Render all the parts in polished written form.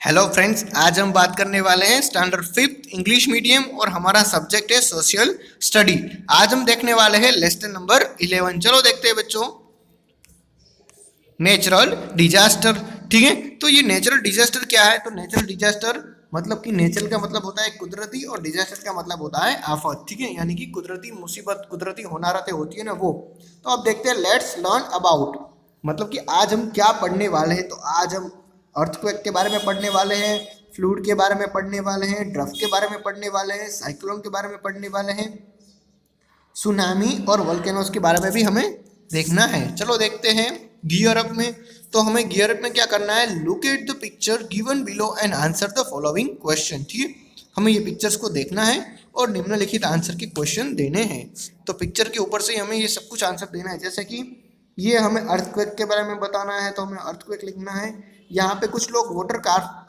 Hello friends, आज हम बात करने वाले हैं स्टैंडर्ड फिफ्थ इंग्लिश मीडियम और हमारा सब्जेक्ट है सोशल स्टडी। आज हम देखने वाले हैं लेसन नंबर 11। चलो देखते हैं बच्चों। Natural disaster. ठीक है, तो ये नेचुरल डिजास्टर क्या है? तो नेचुरल डिजास्टर मतलब कि नेचुरल का मतलब होता है कुदरती और डिजास्टर का मतलब होता है आफत। ठीक है, यानी कि कुदरती मुसीबत, कुदरती होनारतें होती है ना वो। तो अब देखते हैं, लेट्स लर्न अबाउट, मतलब कि आज हम क्या पढ़ने वाले हैं। तो आज हम अर्थक्वेक के बारे में पढ़ने वाले हैं, फ्लूड के बारे में पढ़ने वाले हैं, ड्रफ्ट के बारे में पढ़ने वाले हैं, साइक्लोन के बारे में पढ़ने वाले हैं, सुनामी और वोल्केनोस के बारे में भी हमें देखना है। चलो देखते हैं गियर अप में। तो हमें गियर अप में क्या करना है? Look at the picture given below and answer the following question. ठीक है, हमें ये पिक्चर्स को देखना है और निम्नलिखित आंसर के क्वेश्चन देने हैं। तो पिक्चर के ऊपर से हमें ये सब कुछ आंसर देना है। जैसे कि ये हमें अर्थक्वेक के बारे में बताना है, तो हमें अर्थक्वेक लिखना है। यहाँ पे कुछ लोग वाटर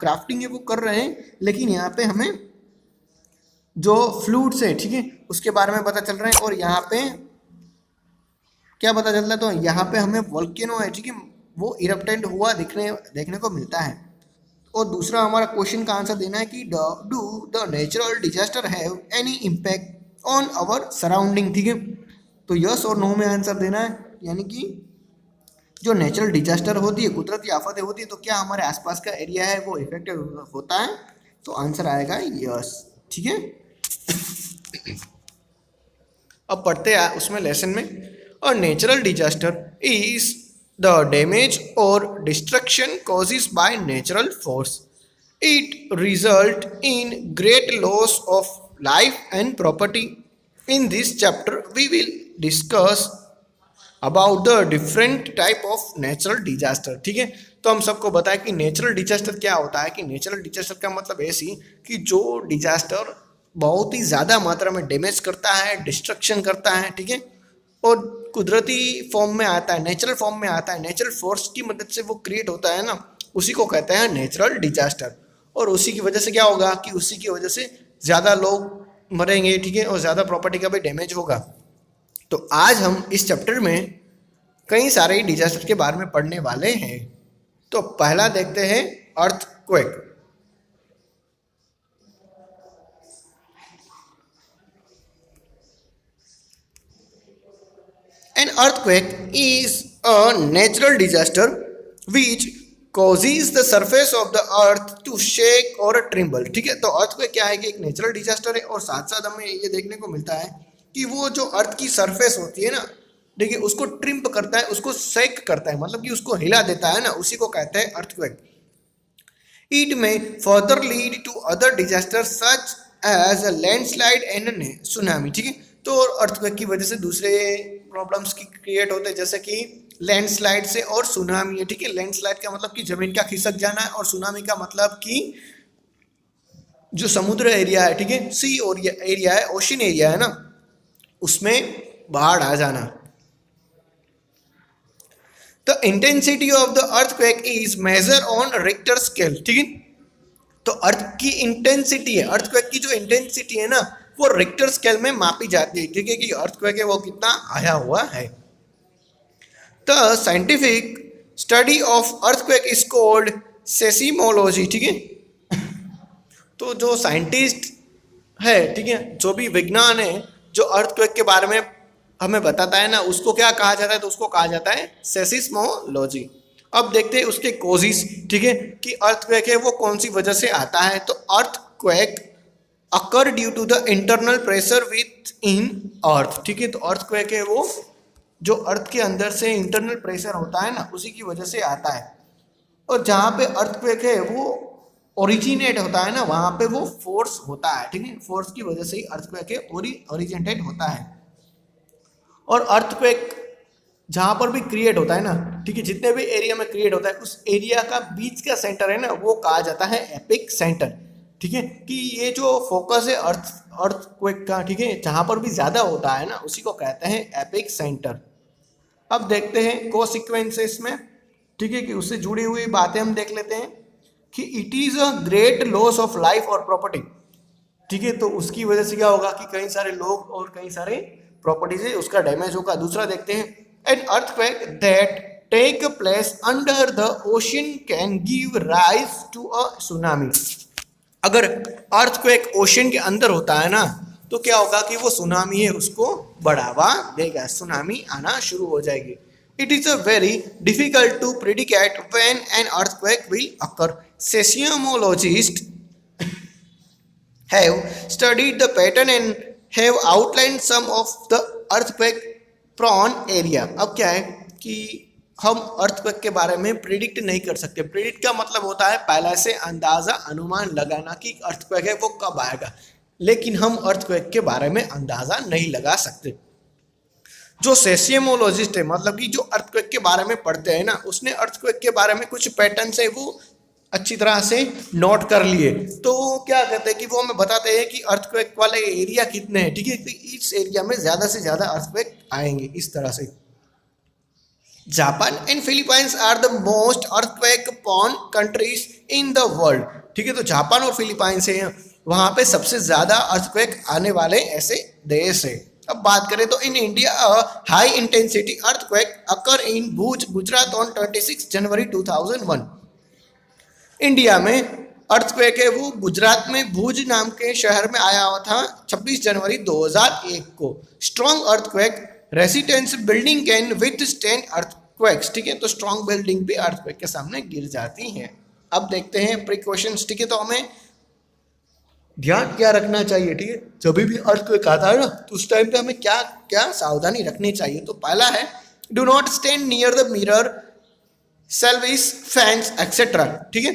क्राफ्टिंग है वो कर रहे हैं, लेकिन यहाँ पे हमें जो फ्लूड्स है, ठीक है, उसके बारे में पता चल रहा है। और यहाँ पे क्या पता चलता है? तो यहाँ पे हमें वोल्केनो है, ठीक है, वो इरप्टेंट हुआ देखने को मिलता है। और दूसरा हमारा क्वेश्चन का आंसर देना है कि do the natural disaster have any impact on our surrounding. ठीक है, तो यस और नो में आंसर देना है। यानी कि जो नेचुरल डिजास्टर होती है, कुदरती आफतें होती है, तो क्या हमारे आसपास का एरिया है वो इफेक्टेड होता है? तो आंसर आएगा यस। ठीक है, अब पढ़ते हैं उसमें लेसन में। और natural disaster is the damage और destruction causes by natural force. It result in great loss of life and property. In this chapter we will discuss about the different type of natural disaster. ठीक है, तो हम सबको बताएं कि natural disaster क्या होता है। कि नेचुरल डिजास्टर का मतलब ऐसी कि जो डिजास्टर बहुत ही ज़्यादा मात्रा में डैमेज करता है, डिस्ट्रक्शन करता है, ठीक है, और कुदरती फॉर्म में आता है, नेचुरल फॉर्म में आता है, नेचुरल फोर्स की मदद से वो क्रिएट होता है ना, उसी को कहते हैं नेचुरल डिजास्टर। और उसी की वजह से क्या होगा कि उसी की वजह से ज़्यादा लोग मरेंगे, ठीक है, और ज़्यादा प्रॉपर्टी का भी डैमेज होगा। तो आज हम इस चैप्टर में कई सारे डिजास्टर के बारे में पढ़ने वाले हैं। तो पहला देखते हैं earthquake. An earthquake is a natural disaster which causes the surface of the earth to shake or tremble। ठीक है, तो earthquake क्या है कि एक नेचुरल डिजास्टर है और साथ साथ हमें ये देखने को मिलता है कि वो जो अर्थ की सरफेस होती है ना, ठीक है, उसको ट्रिम्प करता है, उसको शेक करता है, मतलब कि उसको हिला देता है ना, उसी को कहते हैं earthquake. It may further lead to other disaster such as a landslide and tsunami. ठीक है, तो अर्थक्वेक की वजह से दूसरे प्रॉब्लम्स की क्रिएट होते हैं, जैसे कि लैंडस्लाइड से और सुनामी है। ठीक है, लैंडस्लाइड का मतलब कि जमीन का खिसक जाना है, और सुनामी का मतलब कि जो समुद्र एरिया है, ठीक है, सी एरिया है, ओशन एरिया है ना, उसमें बाढ़ आ जाना। The intensity of the earthquake is major on Richter scale. ठीक है, तो अर्थ की इंटेंसिटी है, अर्थक्वेक की जो इंटेंसिटी है ना, वो रिक्टर स्केल में मापी जाती है। ठीक है, कि अर्थक्वेक है वो कितना आया हुआ है। The scientific study of earthquake is called seismology. ठीक है, तो जो साइंटिस्ट है, ठीक है, जो भी विज्ञान है जो अर्थक्वेक के बारे में हमें बताता है ना, उसको क्या कहा जाता है? तो उसको कहा जाता है सेसिस्मोलॉजी। अब देखते हैं उसके कोजिस, ठीक है, कि अर्थक्वेक है वो कौन सी वजह से आता है। तो earthquake occur due to the internal pressure within earth. ठीक है, तो अर्थक्वेक है वो जो अर्थ के अंदर से इंटरनल प्रेशर होता है ना, उसी की वजह से आता है। और जहाँ पे अर्थक्वेक है वो ओरिजिनेट होता है ना, वहाँ पे वो फोर्स होता है। ठीक है, फोर्स की वजह से ही अर्थक्वेक है ओरिजिनेट होता है। और अर्थक्वेक जहाँ पर भी क्रिएट होता है ना, ठीक है, जितने भी एरिया में क्रिएट होता है, उस एरिया का बीच का सेंटर है ना, वो कहा जाता है एपिक सेंटर। ठीक है, कि ये जो फोकस है अर्थक्वेक का, ठीक है, जहाँ पर भी ज़्यादा होता है ना, उसी को कहते हैं एपिक सेंटर। अब देखते हैं कोसिक्वेंसेस में, ठीक है, कि उससे जुड़ी हुई बातें हम देख लेते हैं कि it is a great loss of life और प्रॉपर्टी। ठीक है, तो उसकी वजह से क्या होगा कि कई सारे लोग और कई सारे प्रॉपर्टीज है उसका डैमेज होगा। दूसरा देखते हैं, an earthquake that take place under the ocean can give rise to a tsunami. अगर अर्थक्वेक ओशन के अंदर होता है ना तो क्या होगा कि वो सुनामी है उसको बढ़ावा देगा, सुनामी आना शुरू हो जाएगी. It is a very difficult to predict when an earthquake will occur. Seismologists have studied the pattern and have outlined some of the earthquake prone area. अब क्या है कि हम अर्थक्वेक के बारे में प्रिडिक्ट नहीं कर सकते. प्रिडिक्ट का मतलब होता है पहले से अंदाजा अनुमान लगाना कि अर्थक्वेक है वो कब आएगा, लेकिन हम अर्थक्वेक के बारे में अंदाजा नहीं लगा सकते. जो सेस्मोलॉजिस्ट है मतलब कि जो अर्थक्वेक के बारे में पढ़ते हैं ना, उसने अर्थक्वेक के बारे में कुछ पैटर्न्स है वो अच्छी तरह से नोट कर लिए. तो क्या कहते हैं कि वो हमें बताते हैं कि अर्थक्वेक वाले एरिया कितने हैं. ठीक है, तो इस एरिया में ज़्यादा से ज़्यादा अर्थक्वेक आएंगे इस तरह से. Japan and Philippines are the most earthquake prone countries in the world. ठीक है, तो जापान और फिलीपाइंस है वहाँ पे सबसे ज़्यादा अर्थक्वेक आने वाले ऐसे देश है. अब बात करें तो in India high intensity earthquake occur in Bhuj Gujarat on 26 January 2001. India में अर्थक्वेक है वो गुजरात में भुज नाम के शहर में आया हुआ था 26 जनवरी 2001 को. Strong earthquake residence building can withstand earthquakes. ठीक है, तो स्ट्रॉन्ग बिल्डिंग भी अर्थक्वेक के सामने गिर जाती हैं. अब देखते हैं प्रिकॉशंस. ठीक है, तो हमें ध्यान क्या रखना चाहिए. ठीक है, जब भी अर्थक्वेक आता है ना तो उस टाइम पे हमें क्या क्या सावधानी रखनी चाहिए. तो पहला है do not stand near the mirror, service, fans etcetera. ठीक है,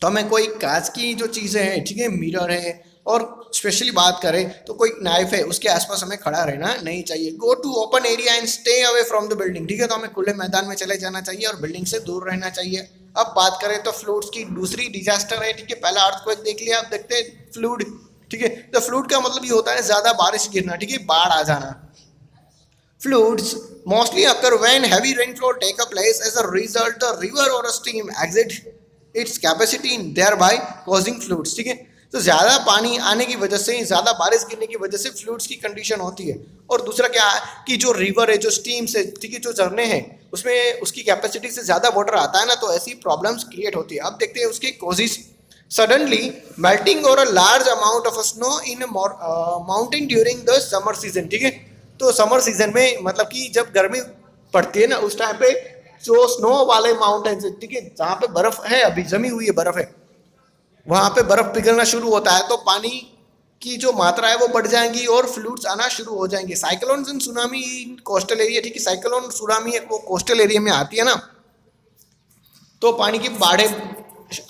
तो हमें कोई कांच की जो चीज़ें हैं, ठीक है, मिरर है और स्पेशली बात करें तो कोई नाइफ है उसके आसपास हमें खड़ा रहना नहीं चाहिए. Go to open area and stay away from the building. ठीक है, तो हमें खुले मैदान में चले जाना चाहिए और बिल्डिंग से दूर रहना चाहिए. अब बात करें तो फ्लूड्स की दूसरी डिजास्टर है. ठीक है, पहला अर्थक्वेक देख लिया, अब देखते हैं फ्लूड. ठीक है, तो फ्लूड का मतलब ये होता है ज़्यादा बारिश गिरना. ठीक है, बाढ़ आ जाना. Floods mostly occur when heavy rainfall take a place as a result the river और stream exceed its capacity in there by causing floods. ठीक है, तो ज़्यादा पानी आने की वजह से, ज़्यादा बारिश गिरने की वजह से फ्लूड्स की कंडीशन होती है. और दूसरा क्या है कि जो रिवर है, जो स्ट्रीम से, ठीक है, जो झरने हैं उसमें उसकी कैपेसिटी से ज़्यादा वाटर आता है ना, तो ऐसी प्रॉब्लम्स क्रिएट होती है. अब देखते हैं उसके कॉजेज. सडनली मेल्टिंग और a large amount of snow in mountain during the summer season. ठीक है, तो समर सीजन में मतलब कि जब गर्मी पड़ती है ना उस टाइम पे जो स्नो वाले माउंटेन्स, ठीक है, जहाँ पे बर्फ है, अभी जमी हुई है बर्फ है, वहाँ पे बर्फ पिघलना शुरू होता है तो पानी की जो मात्रा है वो बढ़ जाएंगी और फ्लूड्स आना शुरू हो जाएंगे. Cyclones and tsunami in coastal area. ठीक है, साइक्लोन सुनामी है वो कोस्टल एरिया में आती है ना, तो पानी की बाढ़ें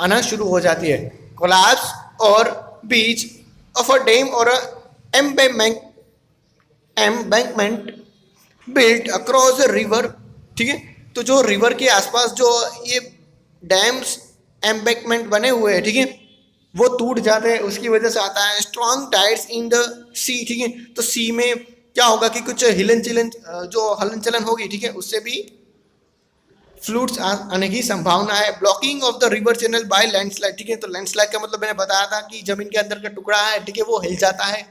आना शुरू हो जाती है. कोलैप्स और बीच ऑफ अ डैम और embankment built across the river. ठीक है, तो जो रिवर के आसपास जो ये डैम्स एम्बैंकमेंट बने हुए हैं, ठीक है, वो टूट जाते हैं. उसकी वजह से आता है strong tides in the sea. ठीक है, तो सी में क्या होगा कि कुछ हलन चलन होगी. ठीक है, उससे भी फ्लूड्स आने की संभावना है. Blocking of the river channel by landslide. ठीक है, तो लैंडस्लाइड का मतलब मैंने बताया था कि जमीन के अंदर का टुकड़ा है, ठीक है, वो हिल जाता है,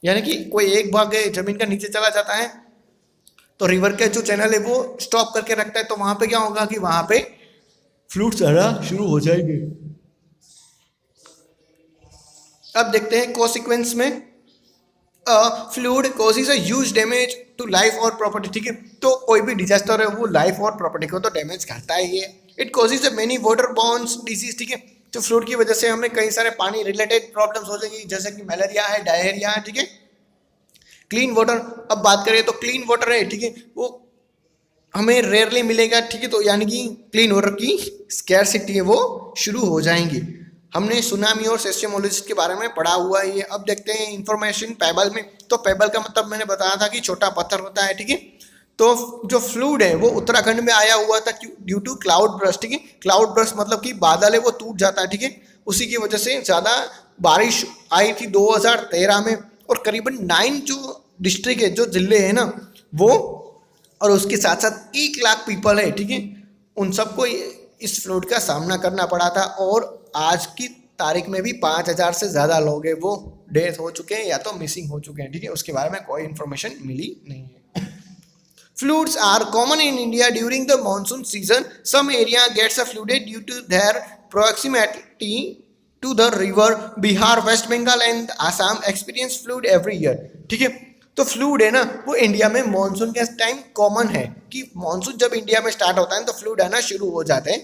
यानी कि कोई एक भाग जमीन का नीचे चला जाता है तो रिवर का जो चैनल है वो स्टॉप करके रखता है. तो वहां पे क्या होगा कि वहां पे फ्लूड्स आना शुरू हो जाएंगे. अब देखते हैं कॉन्सिक्वेंस में. Flood causes a huge damage to life और प्रॉपर्टी. ठीक है, तो कोई भी डिजास्टर है वो लाइफ और प्रॉपर्टी को तो डैमेज करता ही है. It causes a many water borne disease. ठीक है, तो फ्लूड की वजह से हमें कई सारे पानी रिलेटेड प्रॉब्लम्स हो जाएंगी जैसे कि मलेरिया है, डायरिया है. ठीक है, क्लीन वाटर. अब बात करें तो क्लीन वाटर है, ठीक है, वो हमें रेयरली मिलेगा. ठीक है, तो यानी कि क्लीन वाटर की स्कैरसिटी है वो शुरू हो जाएंगी. हमने सुनामी और सेस्मोलॉजिस्ट के बारे में पढ़ा हुआ है. अब देखते हैं इंफॉर्मेशन पेबल में. तो पेबल का मतलब मैंने बताया था कि छोटा पत्थर होता है. ठीक है, तो जो फ्लूड है वो उत्तराखंड में आया हुआ था ड्यू टू क्लाउड ब्रस्ट. ठीक है, क्लाउड ब्रस्ट मतलब कि बादल है वो टूट जाता है. ठीक है, उसी की वजह से ज़्यादा बारिश आई थी 2013 में और करीबन 9 जो डिस्ट्रिक्ट है, जो जिले हैं ना वो, और उसके साथ साथ 1 लाख पीपल है, ठीक है, उन सबको इस फ्लूड का सामना करना पड़ा था. और आज की तारीख में भी 5000 से ज़्यादा लोग हैं वो डेथ हो चुके हैं या तो मिसिंग हो चुके हैं. ठीक है, उसके बारे में कोई इन्फॉर्मेशन मिली नहीं है. Floods are common in India during the monsoon season. Some area gets flooded due to their proximity to the river. Bihar, West Bengal and Assam experience flood every year. ठीक है, तो फ्लूड है ना वो India में monsoon के time common है कि मॉनसून जब इंडिया में स्टार्ट होता है तो फ्लूड आना शुरू हो जाते हैं।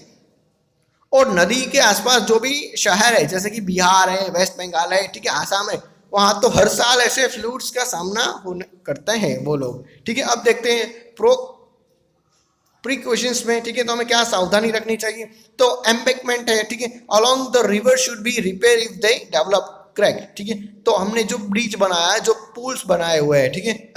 और नदी के आसपास जो भी शहर है जैसे कि बिहार है, वेस्ट बंगाल है, ठीक है, आसाम है, वहाँ तो हर साल ऐसे फ्लूड्स का सामना करते हैं वो लोग। ठीक है, अब देखते हैं प्रिकॉशंस में। ठीक है, तो हमें क्या सावधानी रखनी चाहिए। तो एम्बैंकमेंट है, ठीक है, along the river should be repair if they develop crack. ठीक है, तो हमने जो ब्रिज बनाया है, जो पुल्स बनाए हुए हैं, ठीक है,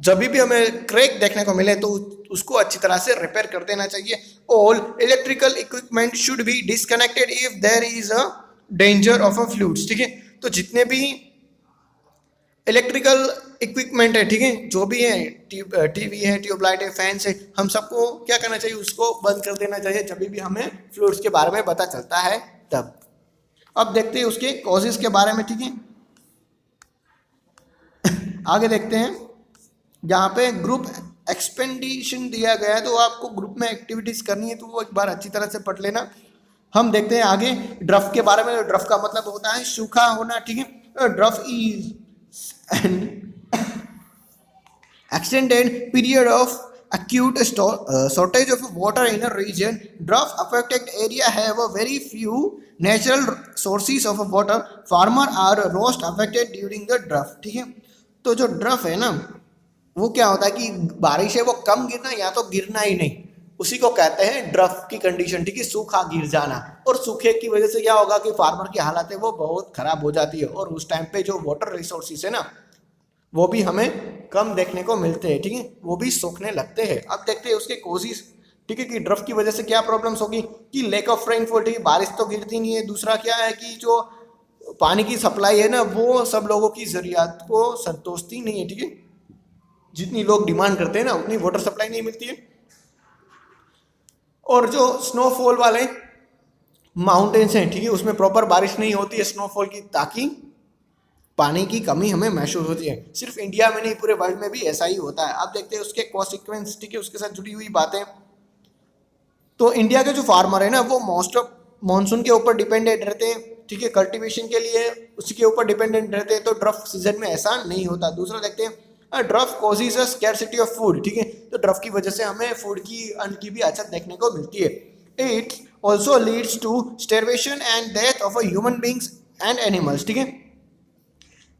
जब भी हमें क्रैक देखने को मिले तो उसको अच्छी तरह से रिपेयर कर देना चाहिए। All electrical equipment should be disconnected if there is a danger of a floods. ठीक है, तो जितने भी इलेक्ट्रिकल इक्विपमेंट है, ठीक है, जो भी है, टीवी है, ट्यूबलाइट है, फैंस है, हम सबको क्या करना चाहिए, उसको बंद कर देना चाहिए जब भी हमें फ्लूड्स के बारे में पता चलता है तब। अब देखते हैं उसके कॉजेज के बारे में। ठीक है, आगे देखते हैं, जहाँ पे ग्रुप एक्सपेंडिशन दिया गया है तो आपको ग्रुप में एक्टिविटीज करनी है तो वो एक बार अच्छी तरह से पढ़ लेना। हम देखते हैं आगे ड्रफ के बारे में। ड्रफ का मतलब होता है सूखा होना। ठीक है, drought is an extended period of acute shortage of water in a region. Drought affected area have a very few natural sources of water. Farmer are most affected during the drought. ठीक है, तो जो ड्रफ है ना वो क्या होता है कि बारिश है वो कम गिरना या तो गिरना ही नहीं, उसी को कहते हैं ड्रफ की कंडीशन। ठीक है, सूखा गिर जाना। और सूखे की वजह से क्या होगा कि फार्मर की हालत है वो बहुत खराब हो जाती है और उस टाइम पे जो वाटर रिसोर्सेज है ना वो भी हमें कम देखने को मिलते हैं। ठीक है, वो भी सूखने लगते हैं। अब देखते हैं उसके कोजेस। ठीक है, कि ड्रफ की वजह से क्या प्रॉब्लम्स होगी कि लैक ऑफ रेनफॉल। ठीक है, बारिश तो गिरती नहीं है। दूसरा क्या है कि जो पानी की सप्लाई है ना वो सब लोगों की जरूरियात को संतोषती नहीं है। ठीक है, जितनी लोग डिमांड करते हैं ना उतनी वाटर सप्लाई नहीं मिलती है। और जो स्नोफॉल वाले माउंटेन्स हैं, ठीक है, उसमें प्रॉपर बारिश नहीं होती है स्नोफॉल की, ताकि पानी की कमी हमें महसूस होती है। सिर्फ इंडिया में नहीं पूरे वर्ल्ड में भी ऐसा ही होता है। अब देखते हैं उसके कॉन्सिक्वेंस। ठीक है, उसके साथ जुड़ी हुई बातें। तो इंडिया के जो फार्मर है ना वो मोस्ट ऑफ मानसून के ऊपर डिपेंडेंट रहते हैं। ठीक है, कल्टीवेशन के लिए उसी के ऊपर डिपेंडेंट रहते हैं। तो ड्रफ सीजन में ऐसा नहीं होता। दूसरा देखते हैं drought causes a scarcity of food. ठीक है, तो ड्रफ की वजह से हमें फूड की अन्न की भी अछत देखने को मिलती है। It also leads to starvation and death of human beings and animals. ठीक है,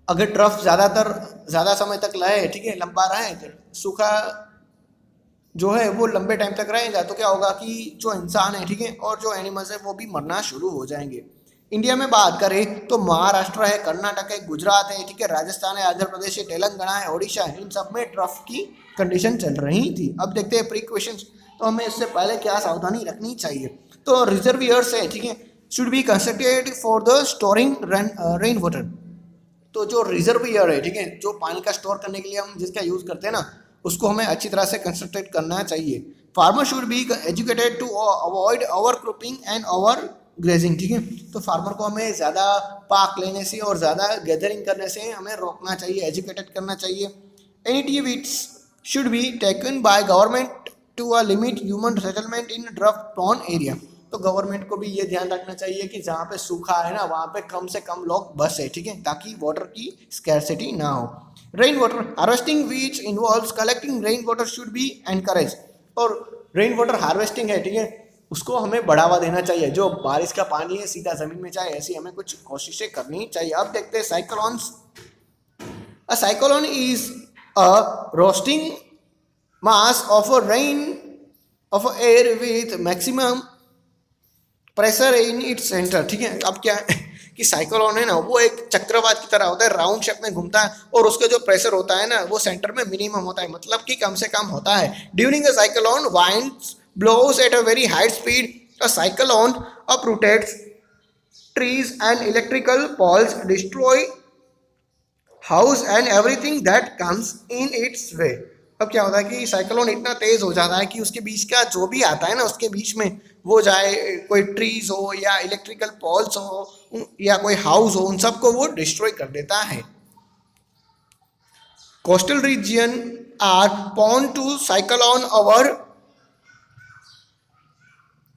अगर ड्रफ ज़्यादा समय तक रहे, ठीक है, लंबा रहे, सूखा जो है वो लंबे टाइम तक रहेगा तो क्या होगा कि जो इंसान है, ठीक है, और जो एनिमल्स है वो भी मरना शुरू हो जाएंगे। इंडिया में बात करें तो महाराष्ट्र है, कर्नाटक है, गुजरात है, ठीक है, राजस्थान है, आंध्र प्रदेश है, तेलंगाना है, ओडिशा है, इन सब में ड्रफ की कंडीशन चल रही थी। अब देखते हैं प्रिकॉशंस। तो हमें इससे पहले क्या सावधानी रखनी चाहिए। तो रिजर्वियर्स है, ठीक है, should be constructed for the storing rain water. तो जो रिजर्वियर है, ठीक है, जो पानी का स्टोर करने के लिए हम जिसका यूज़ करते हैं ना उसको हमें अच्छी तरह से कंस्ट्रक्ट करना चाहिए। Farmer should be educated to avoid over cropping and over grazing. ठीक है, तो फार्मर को हमें ज़्यादा पाक लेने से और ज़्यादा गैदरिंग करने से हमें रोकना चाहिए, एजुकेटेड करना चाहिए। Initiatives should be taken by government to a limit human settlement in drought prone area. तो गवर्नमेंट को भी ये ध्यान रखना चाहिए कि जहाँ पे सूखा है ना वहाँ पे कम से कम लोग बसे। ठीक है, ताकि वाटर की स्कैरसिटी ना हो। Rain water harvesting which involves collecting rain water should be encourage. और रेन वाटर हार्वेस्टिंग है, ठीक है, उसको हमें बढ़ावा देना चाहिए। जो बारिश का पानी है सीधा जमीन में जाए, ऐसी हमें कुछ कोशिशें करनी चाहिए। अब देखते हैं cyclones. A cyclone is a roasting mass of a rain of air with maximum pressure in its centre. ठीक है, अब क्या है कि साइक्लोन है ना वो एक चक्रवात की तरह होता है, राउंड शेप में घूमता है और उसका जो प्रेशर होता है ना वो सेंटर में मिनिमम होता है, मतलब कि कम से कम होता है। During a cyclone winds blows at a very high speed. A cyclone uproots trees and electrical poles, destroy house and everything that comes in its way. अब क्या होता है कि साइक्लोन इतना तेज हो जाता है कि उसके बीच का जो भी आता है ना उसके बीच में वो जाए, कोई ट्रीज हो या इलेक्ट्रिकल पोल्स हो या कोई हाउस हो, उन सबको वो डिस्ट्रॉय कर देता है। Coastal region are prone to cyclone over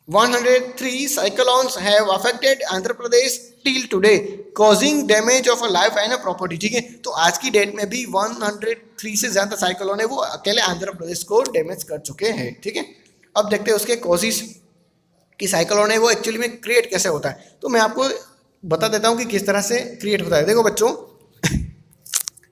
103 cyclones have affected Andhra Pradesh till today, causing damage of a life and a property. ठीक है, तो आज की डेट में भी 103 से ज्यादा साइक्लोन है वो अकेले आंध्र प्रदेश को डैमेज कर चुके हैं. ठीक है, अब देखते हैं उसके कॉजेस कि साइक्लोन है वो एक्चुअली में क्रिएट कैसे होता है. तो मैं आपको बता देता हूँ कि किस तरह से क्रिएट होता है. देखो बच्चों,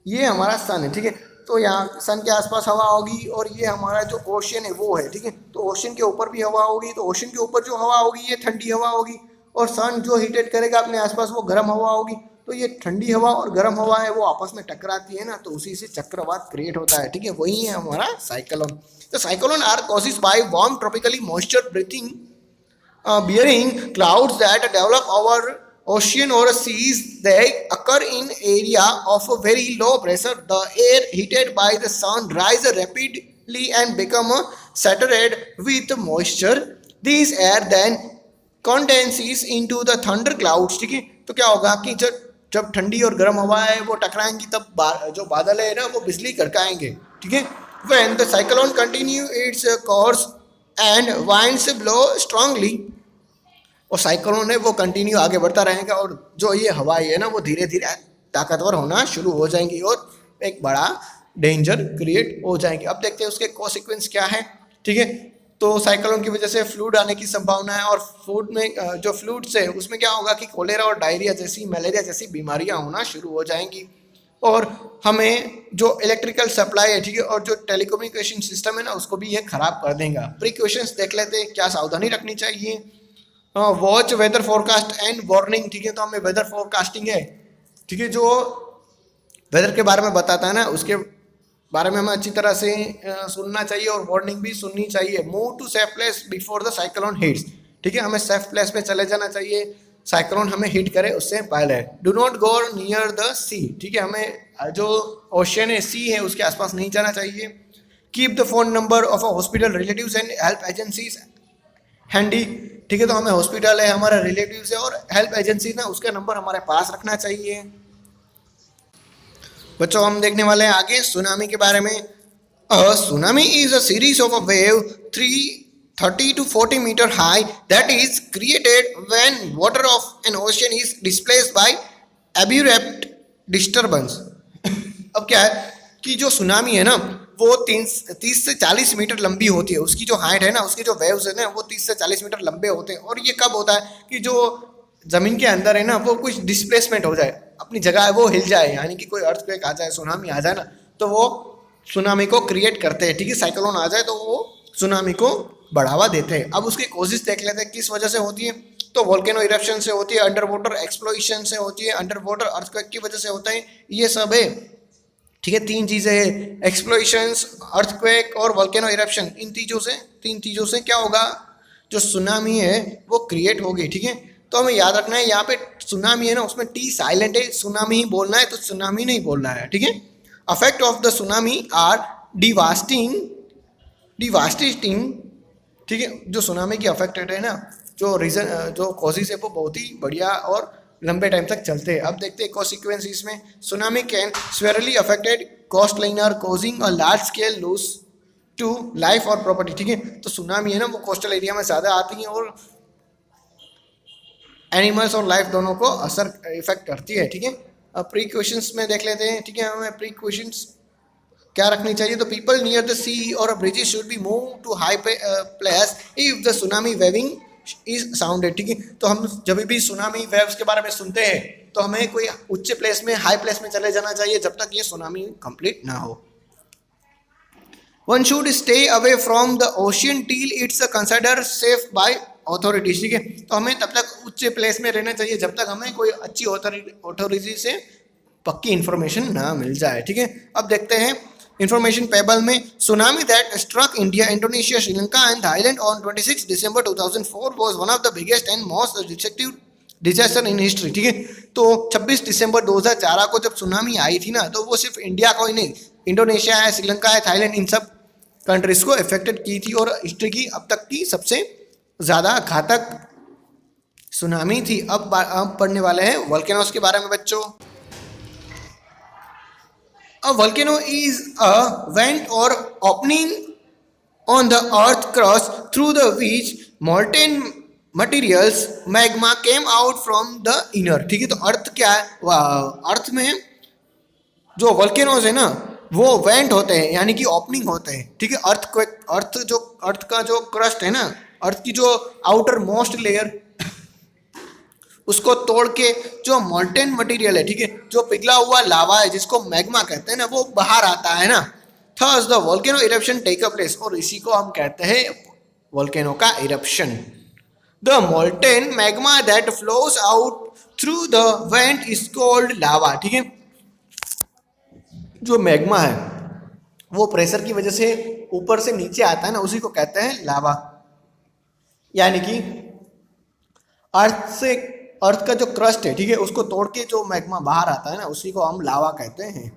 ये हमारा सन है. ठीक है, तो यहाँ सन के आसपास हवा होगी और ये हमारा जो ओशन है वो है. ठीक है, तो ओशन के ऊपर भी हवा होगी, तो ओशन के ऊपर जो हवा होगी ये ठंडी हवा होगी, और सन जो हीटेड करेगा अपने आसपास वो गर्म हवा होगी. तो ये ठंडी हवा और गर्म हवा है वो आपस में टकराती है ना, तो उसी से चक्रवात क्रिएट होता है. ठीक है, वही है हमारा साइक्लोन. तो cyclone are caused by warm tropically moisture breathing bearing clouds that develop over ocean or seas. They occur in area of a very low pressure. The air heated by the sun rise rapidly and become saturated with moisture. These air then condenses into the thunder clouds. ठीक है, तो क्या होगा कि जब ठंडी और गर्म हवा है वो टकराएंगी तब जो बादल है ना वो बिजली कड़काएंगे. ठीक है, when the cyclone continue its course and winds blow strongly, और साइक्लोन है वो कंटिन्यू आगे बढ़ता रहेगा और जो ये हवाएं है ना वो धीरे धीरे ताकतवर होना शुरू हो जाएंगी और एक बड़ा डेंजर क्रिएट हो जाएंगे. अब देखते हैं उसके कॉन्सिक्वेंस क्या है. ठीक है, तो साइक्लोन की वजह से फ्लूड आने की संभावना है, और फ्लूड में जो फ्लूड्स है उसमें क्या होगा कि कोलेरा और डायरिया जैसी, मलेरिया जैसी बीमारियां होना शुरू हो जाएंगी, और हमें जो इलेक्ट्रिकल सप्लाई है, ठीक है, और जो टेलीकम्युनिकेशन सिस्टम है ना उसको भी ये खराब कर देगा. प्रिकॉशंस देख लेते हैं, क्या सावधानी रखनी चाहिए. Watch weather forecast and warning. ठीक है, तो हमें वेदर फोरकास्टिंग है, ठीक है, जो वेदर के बारे में बताता है ना उसके बारे में हमें अच्छी तरह से सुनना चाहिए और वार्निंग भी सुननी चाहिए. Move to safe place before the cyclone hits. ठीक है, हमें सेफ प्लेस पे चले जाना चाहिए, साइक्लोन हमें हिट करे उससे पहले. Do not go near the sea. ठीक है, हमें जो ओशन है, सी है, उसके आसपास नहीं जाना चाहिए. Keep the phone number of a hospital, relatives and help agencies handy. ठीक है, तो हमें हॉस्पिटल है, हमारा रिलेटिव्स है और हेल्प एजेंसी ना उसका नंबर हमारे पास रखना चाहिए. बच्चों हम देखने वाले हैं आगे सुनामी के बारे में. Tsunami is a series of a wave 330 to 40 meter high that is created when water of an ocean is displaced by abrupt disturbance. अब क्या है कि जो सुनामी है ना वो 30 से 40 मीटर लंबी होती है. उसकी जो हाइट है ना, उसके जो वेव्स है ना वो 30 से 40 मीटर लंबे होते हैं. और ये कब होता है कि जो जमीन के अंदर है ना वो कुछ डिस्प्लेसमेंट हो जाए, अपनी जगह है वो हिल जाए, यानी कि कोई अर्थक्वेक आ जाए, सुनामी आ जाए ना, तो वो सुनामी को क्रिएट करते हैं. ठीक है, साइक्लोन आ जाए तो वो सुनामी को बढ़ावा देते हैं. अब उसके कॉजेस देख लेते हैं किस वजह से होती है. तो वोल्केनो इरप्शन से होती है, अंडर वाटर एक्सप्लोशन से होती है, अंडर वाटर अर्थक्वेक की वजह से होता है. ये सब है. ठीक है, तीन चीजें हैं, एक्सप्लोशंस, अर्थक्वेक और वोल्केनो इरप्शन. इन तीन चीजों से क्या होगा, जो सुनामी है वो क्रिएट होगी. ठीक है, तो हमें याद रखना है यहाँ पे सुनामी है ना उसमें टी साइलेंट है, सुनामी ही बोलना है, तो सुनामी नहीं बोलना है. ठीक है, affect of the tsunami are devastating. ठीक है, जो सुनामी की अफेक्टेड है ना, जो रीजन, जो कॉजेज है वो बहुत ही बढ़िया और लंबे टाइम तक चलते हैं. अब देखते हैं कॉन्सिक्वेंस इसमें. Tsunami can severely affected coast liner causing a large scale loss to life और प्रॉपर्टी. ठीक है, तो सुनामी है ना वो कोस्टल एरिया में ज़्यादा आती है और एनिमल्स और लाइफ दोनों को असर इफेक्ट करती है. ठीक है, अब प्रिकॉशंस में देख लेते हैं. ठीक है, हमें प्रिकॉशंस क्या रखनी चाहिए. तो पीपल नियर द सी और bridges should be move to high place if the tsunami waving is sounded. ठीक है, तो हम जब भी सुनामी वेव्स के बारे में सुनते हैं तो हमें कोई उच्च प्लेस में, हाई प्लेस में चले जाना चाहिए जब तक ये सुनामी कंप्लीट ना हो. One should stay away from the ocean till it's consider safe by authorities. ठीक है, तो हमें तब तक उच्च प्लेस में रहना चाहिए जब तक हमें कोई अच्छी अथॉरिटी से पक्की इंफॉर्मेशन ना मिल जाए. ठीक है, अब देखते हैं इंफॉर्मेशन पेबल में. Tsunami that struck India, Indonesia, Sri Lanka and Thailand on 26 December 2004 was one of the biggest and most destructive disaster in history. ठीक है, तो 26 दिसंबर 2004 को जब सुनामी आई थी ना तो वो सिर्फ इंडिया को ही नहीं, इंडोनेशिया है, श्रीलंका है, थाईलैंड, इन सब कंट्रीज को इफेक्टेड की थी और हिस्ट्री की अब तक की सबसे ज़्यादा घातक सुनामी थी. अब पढ़ने वाले हैं वोल्केनोस के बारे में बच्चों. A volcano is a vent or opening on the earth crust through the which molten materials magma came out from the inner. ठीक है, तो अर्थ क्या है, अर्थ में जो वोल्केनोज है ना वो वेंट होते हैं यानी कि ओपनिंग होते हैं। ठीक है, अर्थ का जो क्रस्ट है ना, अर्थ की जो आउटर मोस्ट लेयर, उसको तोड़ के जो मोल्टेन मटेरियल है, ठीक है, जो पिघला हुआ लावा है जिसको मैग्मा कहते हैं ना, वो बाहर आता है ना। Thus the volcano eruption take a place, और इसी को हम कहते हैं वोल्केनो का eruption. The molten magma that flows out through the vent is called lava. ठीक है, जो मैग्मा है वो प्रेशर की वजह से ऊपर से नीचे आता है ना, उसी को कहते हैं लावा। यानी कि अर्थ का जो क्रस्ट है, ठीक है, उसको तोड़ के जो मैग्मा बाहर आता है ना, उसी को हम लावा कहते हैं।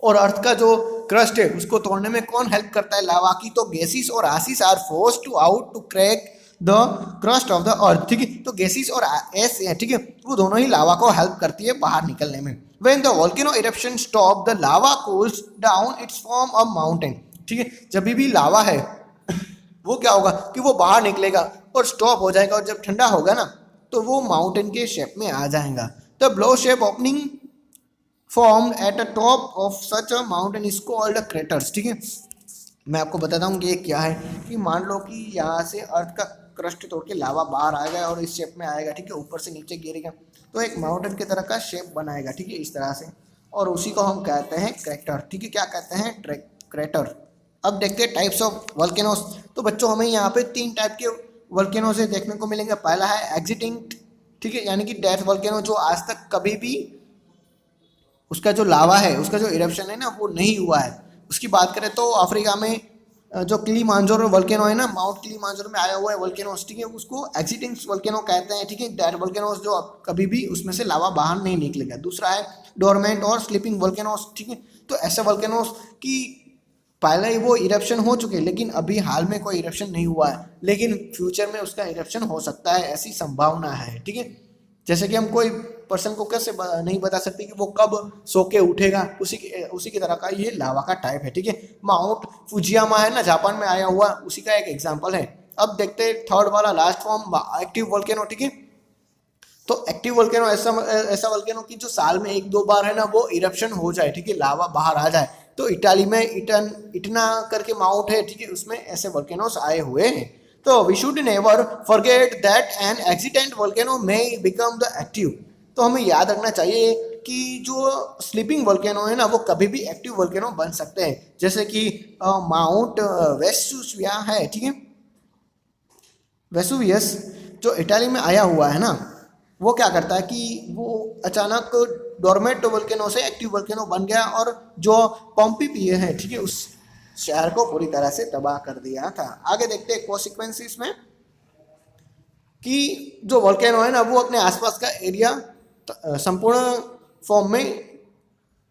और अर्थ का जो क्रस्ट है उसको तोड़ने में कौन हेल्प करता है लावा की, तो गैसेस और ashes are forced to out to crack the crust of the earth. ठीक है, तो गैसेस और एस है, ठीक है, वो दोनों ही लावा को हेल्प करती है बाहर निकलने में। When the volcano eruption stop the lava cools down it's form a mountain. ठीक है, जब भी लावा है वो क्या होगा कि वो बाहर निकलेगा और स्टॉप हो जाएगा, और जब ठंडा होगा ना तो वो माउंटेन के शेप में आ जाएगा। The blow shape opening formed at the top of such a mountain is called craters. ठीक है, मैं आपको बताता हूँ कि ये क्या है। कि मान लो कि यहाँ से अर्थ का क्रस्ट तोड़ के लावा बाहर आएगा और इस शेप में आएगा, ठीक है, ऊपर से नीचे गिरेगा तो एक माउंटेन की तरह का शेप बनाएगा। ठीक है, इस तरह से, और उसी को हम कहते हैं क्रेटर। ठीक है, क्या कहते हैं, क्रेटर। अब देखते हैं टाइप्स ऑफ वोल्केनोस। तो बच्चों हमें यहाँ पे 3 टाइप के वोल्केनोस देखने को मिलेंगे। पहला है एक्जिटिंग, ठीक है, यानी कि डेथ वोल्केनो, जो आज तक कभी भी उसका जो लावा है, उसका जो इरप्शन है ना वो नहीं हुआ है। उसकी बात करें तो अफ्रीका में जो किलिमांजारो वोल्केनो है ना, माउंट किलिमांजारो में आया हुआ है वोल्केनोस, ठीक है, उसको एक्जिटिंग वोल्केनो कहते हैं। ठीक है, डेड वोल्केनोस जो कभी भी उसमें से लावा बाहर नहीं निकलेगा। दूसरा है डोरमेंट और स्लीपिंग वोल्केनोस। ठीक है, तो ऐसे वोल्केनोस की पहले ही वो इरप्शन हो चुके, लेकिन अभी हाल में कोई इरप्शन नहीं हुआ है, लेकिन फ्यूचर में उसका इरप्शन हो सकता है, ऐसी संभावना है। ठीक है, जैसे कि हम कोई पर्सन को कैसे नहीं बता सकते कि वो कब सो के उठेगा, उसी की तरह का ये लावा का टाइप है। ठीक है, माउंट फुजियामा है ना, जापान में आया हुआ, उसी का एक एग्जांपल है। अब देखते हैं थर्ड वाला लास्ट फॉर्म, एक्टिव वोल्केनो। ठीक है, तो एक्टिव वोल्केनो ऐसा वोल्केनो की जो साल में 1-2 बार है ना वो इरप्शन हो जाए, ठीक है, लावा बाहर आ जाए। तो इटाली में इटना करके माउंट है, ठीक है, उसमें ऐसे वोल्केनोस आए हुए हैं। तो we should never forget that an accident volcano may become the active. तो हमें याद रखना चाहिए कि जो स्लीपिंग वोल्केनो है ना वो कभी भी एक्टिव वोल्केनो बन सकते हैं, जैसे कि माउंट वेसुविया है। ठीक है, वेसुवियस जो इटाली में आया हुआ है ना, वो क्या करता है कि वो अचानक डोरमेट वोल्केनो से एक्टिव वोल्केनो बन गया, और जो पोम्पीपिए है, ठीक है, उस शहर को पूरी तरह से तबाह कर दिया था। आगे देखते हैं कॉन्सिक्वेंसेस में कि जो वोल्केनो है ना वो अपने आसपास का एरिया संपूर्ण फॉर्म में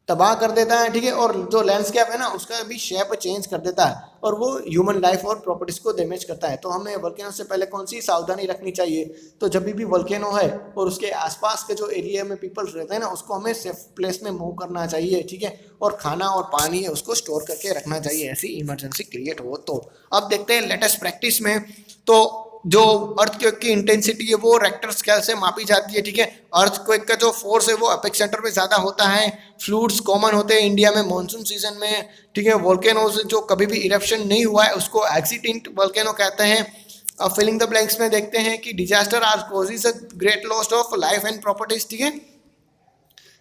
तबाह कर देता है। ठीक है, और जो लैंडस्केप है ना उसका भी शेप चेंज कर देता है, और वो ह्यूमन लाइफ और प्रॉपर्टीज को डैमेज करता है। तो हमें वोल्केनो से पहले कौन सी सावधानी रखनी चाहिए, तो जब भी वोल्केनो है और उसके आसपास के जो एरिया में पीपल्स रहते हैं ना उसको हमें सेफ प्लेस में मूव करना चाहिए। ठीक है, और खाना और पानी है उसको स्टोर करके रखना चाहिए, ऐसी इमरजेंसी क्रिएट हो तो। अब देखते हैं लेटेस्ट प्रैक्टिस में, तो जो अर्थक्वेक की इंटेंसिटी है वो रेक्टर स्केल से मापी जाती है। ठीक है, अर्थक्वेक का जो फोर्स है वो एपेक्स सेंटर में ज्यादा होता है। फ्लूड्स कॉमन होते हैं इंडिया में मॉनसून सीजन में। ठीक है, वोल्केनोज जो कभी भी इरप्शन नहीं हुआ है उसको एक्सिटिंट वोल्केनो कहते हैं। अब फिलिंग द ब्लैंक्स में देखते हैं कि disaster are causes a great loss of life and properties. ठीक है,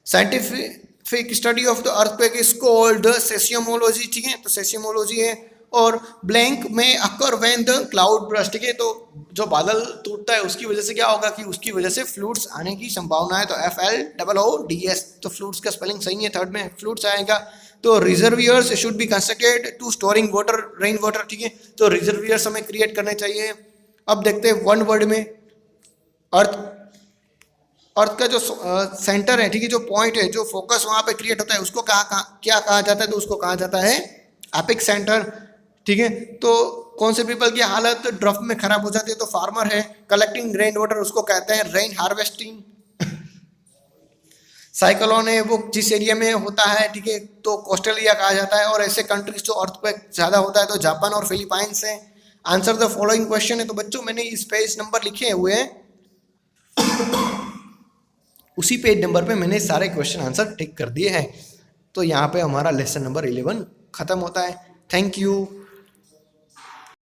scientific study of the earthquake is called seismology. ठीक है, तो सेस्मोलॉजी है। और ब्लैंक में occur when the cloud burst. ठीक है, तो जो बादल टूटता है उसकी वजह से क्या होगा कि उसकी वजह से फ्लूड्स आने की संभावना है। तो FLOODS, तो फ्लूड्स का स्पेलिंग सही है, थर्ड में फ्लूड्स आएगा। तो reservoirs should be constructed to storing water, rain water. ठीक है, तो रिजर्वियर्स हमें क्रिएट करने चाहिए। अब देखते हैं वन वर्ड में अर्थ का जो सेंटर है, ठीक है, जो पॉइंट है, जो फोकस वहां पे क्रिएट होता है उसको क्या कहा जाता है, तो उसको कहा जाता है एपिक सेंटर। ठीक है, तो कौन से पीपल की हालत ड्रफ्ट में खराब हो जाती है, तो फार्मर है। कलेक्टिंग रेन वाटर उसको कहते हैं रेन हार्वेस्टिंग। साइक्लोन है वो जिस एरिया में होता है, ठीक है, तो कोस्टल एरिया कहा जाता है। और ऐसे कंट्रीज जो अर्थक्वेक ज़्यादा होता है तो जापान और फिलीपाइंस है। आंसर द फॉलोइंग क्वेश्चन है। तो बच्चों मैंने इस पेज नंबर लिखे हुए हैं, उसी पेज नंबर पे मैंने सारे क्वेश्चन आंसर टिक कर दिए हैं। तो यहाँ पे हमारा लेसन नंबर 11 खत्म होता है। Thank you.